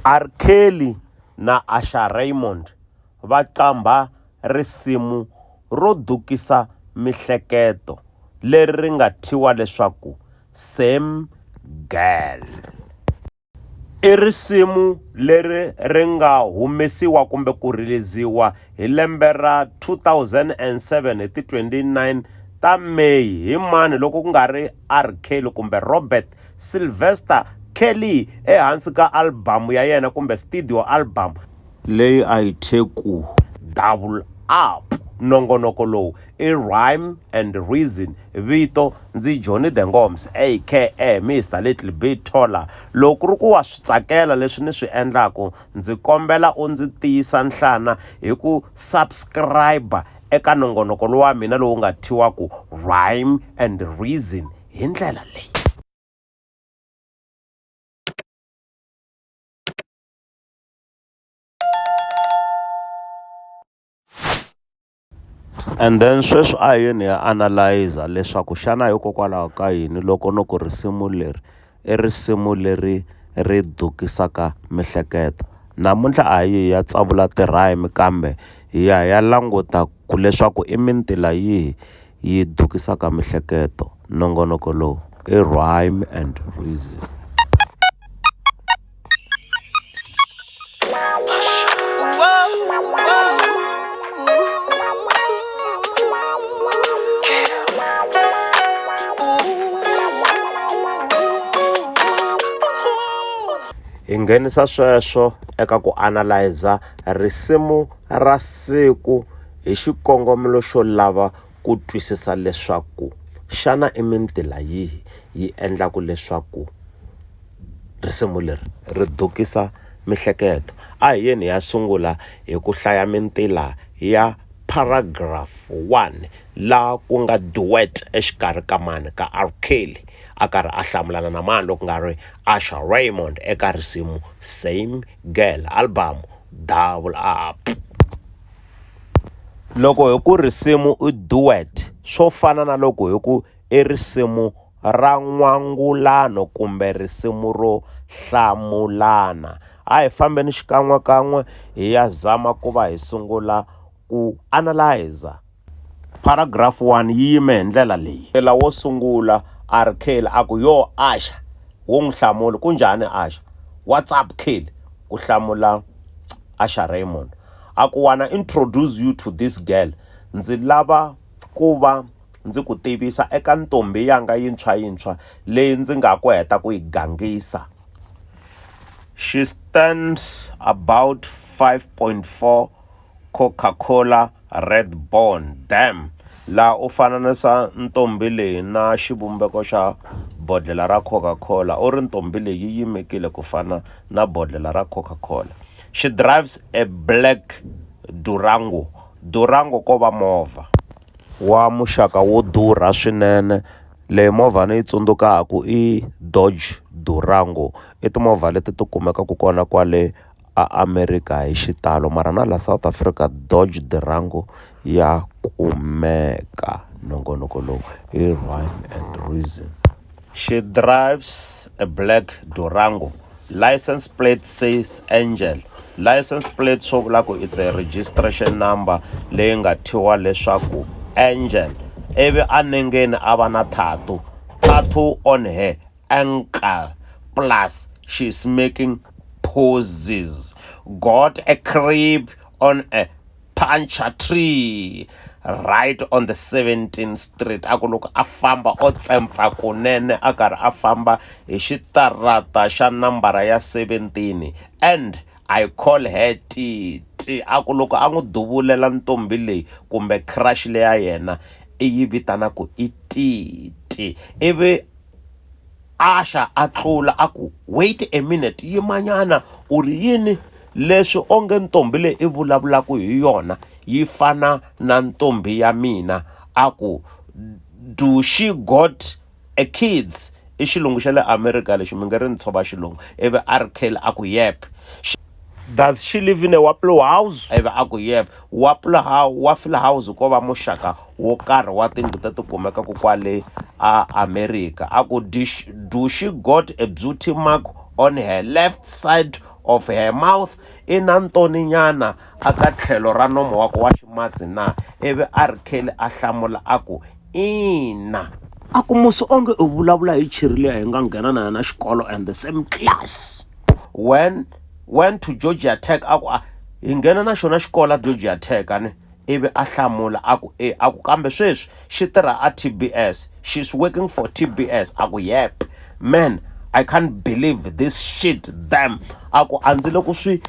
R. Kelly na Asha Raymond va qambha risimu ro dukisa mihleketo leri ri nga thyiwa leswaku Same Girl. I risimu leri ri nga humesiwa kumbe ku riliziwa hi lembe ra 2007 hi ti 29 ta May hi mani loko ku nga ri R. Kelly kumbe Robert Sylvester Kelly ehansi ka album ya yena kumbe studio album leyi a yi thye ku Double Up. Nongonoko lowu i Rhyme and Reason. Vito ndzi Johnny the Ngoms aka Mr Little Bit Taller. Loko ri ku wa swi tsakela leswi ni swi endlaku ndzi kombela u ndzi tiyisa nhlana hi ku subscribe eka nongonoko lowu wa mina lowu nga thyiwaku Rhyme and Reason hi ndlela leyi. And then sweswi a hi yini ya analyzer leswaku xana hikokwalaho ka yini loko no ku risimu leri i risimu leri ri dukisaka mihleketo. Namuntlha a hi ya tsavula ti-rhyme kambe hi ya languta ku leswaku i mintila yihi yi dukisaka mihleketo. Nongonoko lowu i Rhyme and Reason. Hi nghenisa sweswo eka ku analyzer risimu ra siku hi xikongomelo xo lava ku twisisa leswaku xana i mintila yihi yi endlaku leswaku risimu leri ri dukisa mihleketo. A hi yeni ya sungula hi ku hlaya mintila ya paragraph 1 la ku nga duet exikarhi ka mani ka R. Kelly a karhi a hlamulana na mani loko nga ri Asha Raymond eka risimu Same Girl album Double Up. Loko hi ku risimu i duet swo fana na loko hi ku i risimu ra n'wangulano kumbe risimu ro hlamulana. A hi fambeni xikan'wekan'we hi ya zama ku va hi sungula ku analyzer. Paragraph 1 yi yime hi ndlela leyi. Ela wo sungula R. Kelly a ku yo Asha wo n'wi hlamula kunjhani Asha, what's up Kelly, ku hlamula Asha Raymond a ku wanna introduce you to this girl, ndzi lava ku va ndzi ku tivisa eka ntombi yanga yintshwa leyi ndzi nga ku heta ku yi gangisa. She stands about 5.4 Coca-Cola Red Bone. Damn, la u fananisa ntombi leyi na xivumbeko xa bodlela ra Coca-Cola. U ri ntombi leyi yi yimekile ku fana na bodlela ra Coca-Cola. She drives a black Durango. Durango ko va movha wa muxaka wo durha swinene. Leyi movha ni yi tsundzukaku i Dodge Durango. I timovha leti ti kumekaku kona kwale America hi xitalo, mara na la South Africa Dodge Durango ya kumeka. Nongonoko lowu i Rhyme and Reason. She drives a black Durango. License plate says Angel. License plate swo vula ku it's a registration number leyi nga thyiwa leswaku Angel. Ivi anengeni a va na tattoo on her ankle, plus she's making poses. Got a crib on a puncher tree right on the 17th Street. Aku loko a famba o tsempfa kunene a karhi a famba hi xitarata xa nambara ya 17 and I call her Titi. Aku loko a n'wi duvulela ntombi leyi kumbe crush leya yena i yi vitanaku i Titi. Ivi Asha a tlula aku wait a minute, yimanyana u ri yini leswi onge ntombi leyi i vulavulaku hi yona yi fana na ntombi ya mina. Aku do she got a kids? I xilungu xa le America lexi mi nga ri ni tshova xilungu. Ivi R. Kelly aku yep. Does she live in a Waffle House? Ivi aku yep. Waffle House ko va muxaka wo karhi wa tindlu ta ti kumekaku kwale America. Aku do she got a beauty mark on her left side of her mouth i na ntoni nyana aka tlhelo ra nomo wako wa ximatsi na? Ivi R Kelly a hlamula aku ina. Aku musi onge u vulavula hi chirilia hi nga nghena na yena xikolo and the same class. When went to Georgia Tech aku hi nghena na xona xikola Georgia Tech ani. Ivi a hlamula aku aku kambe sweswi xi tirha a TBS, she's working for TBS. Aku yep man, I can't believe this shit damn. Aku a ndzi le ku swi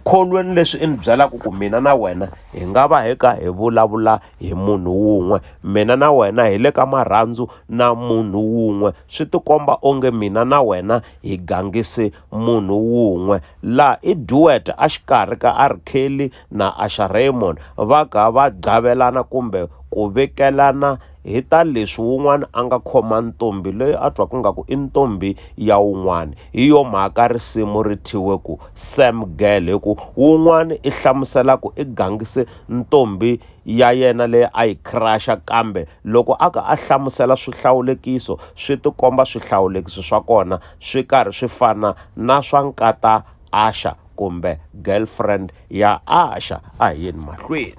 kholweni leswi i ni byelaka ku mina na wena hi nga va hi ka hi vulavula hi munhu wun'we, mina na wena hi le ka marhandzu na munhu wun'we, swi tikomba onge mina na wena hi gangise munhu wun'we. Laha i duet a xikarhi ka R Kelly na Asha Raymond va ka va gcavelana kumbe ku vekelana hi ta leswi wun'wana a nga khoma ntombi leyi a twaku ngaku i ntombi ya wun'wana. Hi yo mhaka risimu ri thyiwe ku Sam Girl, hi ku wun'wana i hlamusela ku i gangise ntombi ya yena leyi a yi crusha, kambe loko a ka a hlamusela swihlawulekiso swi tikomba swihlawulekiso swa kona swi karhi swi fana na swa nkata Asha kumbe girlfriend ya Asha. A hi yeni mahlweni.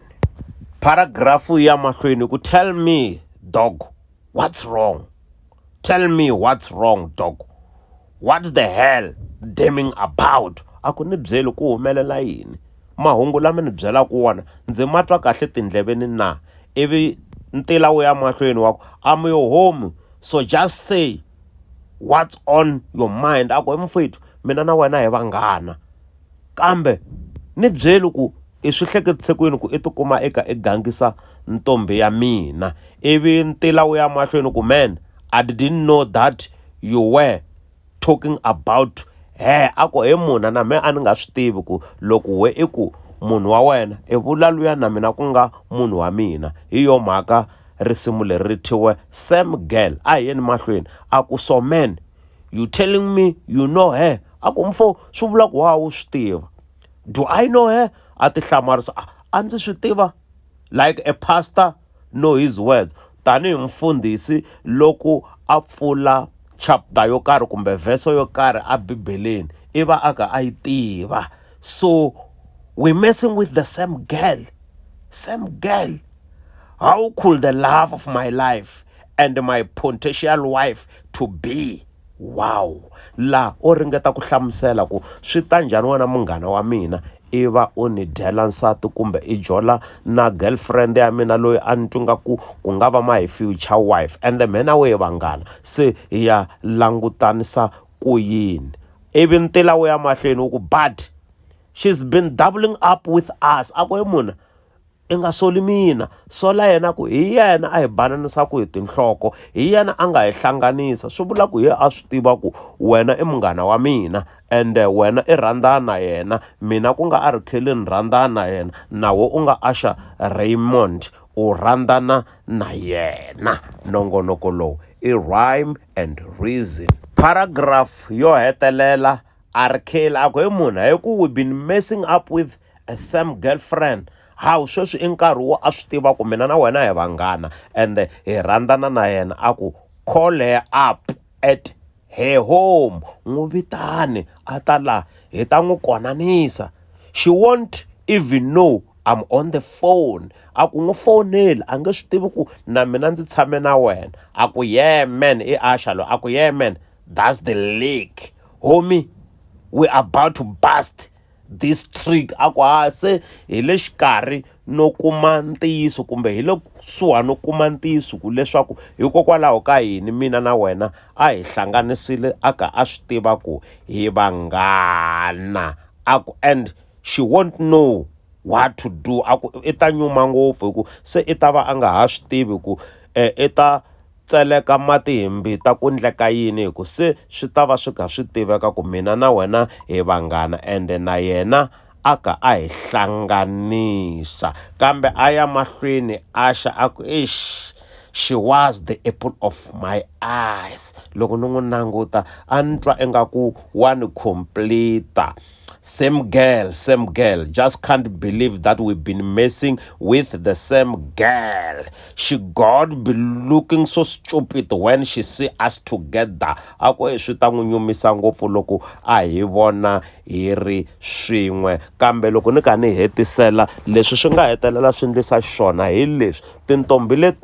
Paragrafu ya mahlweni ku tell me dog what's wrong, tell me what's wrong dog, what's the hell damning about? Aku ni byeli ku humelela yini, mahungu lama ni byelaka wona ndzi matwa kahle tindleveni na? Ivi ntila wu ya mahlweni waku I'm your home so just say what's on your mind. Aku mfowethu mina na wena hi vanghana, kambe ni byeli ku i swi hleketise ku yini ku i tikuma eka i gangisa ntombi ya mina. Ivi ntila wu ya mahlweni ku man, I didn't know that you were talking about her. Ako he muna na me a ni nga swi tivi ku loko we i ku munhu wa wena i vula luya na mina ku nga munhu wa mina. Hi yo mhaka risimu leri ri thyiwe Sam Girl. A hi yeni mahlweni. Aku so man, you telling me you know her? Aku mfo swi vula ku wa wu swi tiva. Do I know her? A ti hlamarisa a ndzi swi tiva, like a pastor know his words. Tanihi mfundhisi loko a pfula chapter yo karhi kumbe verse yo karhi a bibeleni i va aka a yi tiva. So we messing with the same girl. Same girl. How could the love of my life and my potential wife to be? Wow. La o ringeta ku hlamusela ku swi ta njhani wena munghana wa mina i va u ni dyela nsati kumbe i jola na girlfriend ya mina loyi a ni twinga ku nga va my future wife, and the mina we vanghana se hi ya langutanisa ku yini. Ivi ntila wu ya mahlweni wu ku but she's been doubling up with us. Ako hi muna i nga soli mina, sola yena ku hi yena a hi bananisa ku hi tinhloko, hi yena a nga hi hlanganisa. Swi vula ku hi a swi tiva ku wena i munghana wa mina and wena i rhandzana na yena, mina ku nga R Kelly ni rhandzana na yena, nawe u nga Asha Raymond u rhandzana na yena. Nongonoko lowu i rhyme and reason. Paragraph yo hetelela R Kelly ako hi munhu hi ku we've been messing up with a Sam girlfriend. How sweswi i nkarhi wo a swi tiva ku mina na wena hi vanghana and hi rhandzana na yena. Aku call her up at her home, n'wi vitani a ta la hi ta n'wi konanisa. She won't even know I'm on the phone. Aku n'wi foneli a nge swi tivi ku na mina ndzi tshame na wena. Aku yeah man, i Asha lo. Aku yeah man, that's the leak homie, we about to bust this trick. Aku se hi le xikarhi no kuma ntiyiso kumbe hi le kusuhani no kuma ntiyiso ku leswaku hikokwalaho ka yini mina na wena a hi hlanganisile aka a swi tiva ku hi vanghana. Aku and she won't know what to do. Aku i ta nyuma ngopfu hi ku se i ta va a nga ha swi tivi ku i ta tseleka mati hi mbita ku ndleka yini, hi ku se swi ta va swi kha swi tiveka ku mina na wena hi vanghana and na yena aka a hi hlanganisa. Kambe a ya mahlweni Asha aku she was the apple of my eyes. Loko ni n'wi languta a ni twa ingaku wa ni complete. Same girl. Just can't believe that we've been messing with the same girl. She God be looking so stupid when she see us together. Ako swi ta n'wi nyumisa ngopfu loko a hi vona hi ri swin'we. Kambe loko ni ka ni hetisela leswi swi nga hetelela swi endlisa xona hi leswi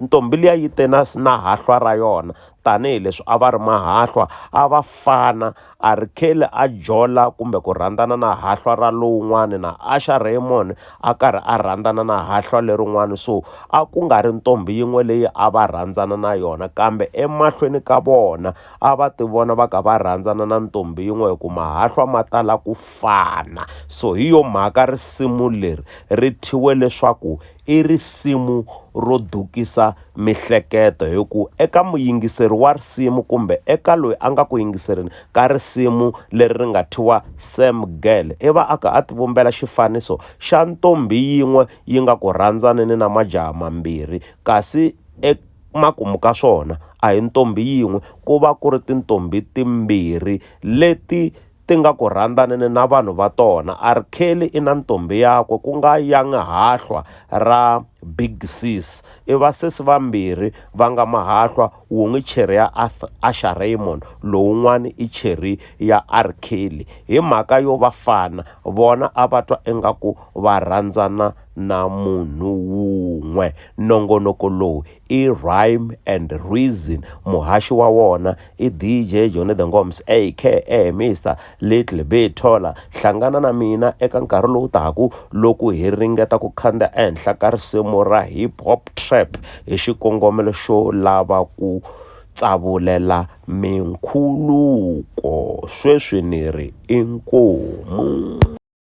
ntombi liya yi te na hahlwa ra yona tanihileswi a va ri mahahlwa a va fana a ri kheli a jola kumbe ku rhandzana na hahlwa ra lowun'wani na Asha Raymond a karhi a rhandzana na hahlwa lerin'wani so a ku nga ri ntombi yin'we leyi a va rhandzana na yona kambe emahlweni ka vona a va ti vona va ka va rhandzana na ntombi yin'we hi ku mahahlwa ma tala ku fana so hi yo mhaka risimu leri ri thyiwe leswaku i risimu ro dukisa mihleketo hi ku eka muyingiseri wa risimu kumbe eka loyi a nga ku yingiserini ka risimu leri ri nga thyiwa Same Girl i va aka a ti vumbela xifaniso xa ntombi yin'we yi nga ku rhandzaneni na majaha mambirhi kasi emakumu ka swona a hi ntombi yin'we ku va ku ri tintombi timbirhi leti ti nga ku rhandzaneni na vanhu va tona a ri kheli i na ntombi yakwe ku nga young hahlwa ra Big Sis i vasesi vambirhi va nga mahahlwa wun'we cherry ya Asha Raymond lowun'wani i cherry ya R Kelly hi mhaka yo vafana vona a va twa ingaku va rhandzana na munhu wun'we nongonoko lowu i Rhyme and Reason muhaxi wa wona i DJ Johnny the Ngoms aka Mr Little Bit Taller hlangana na mina eka nkarhi lowu taku loko hi ringeta ku khanda ehenhla ka risimu ra hip hop trap hi xikongomelo xo lava ku tsavulela minkhuluko sweswi ni ri inkomu.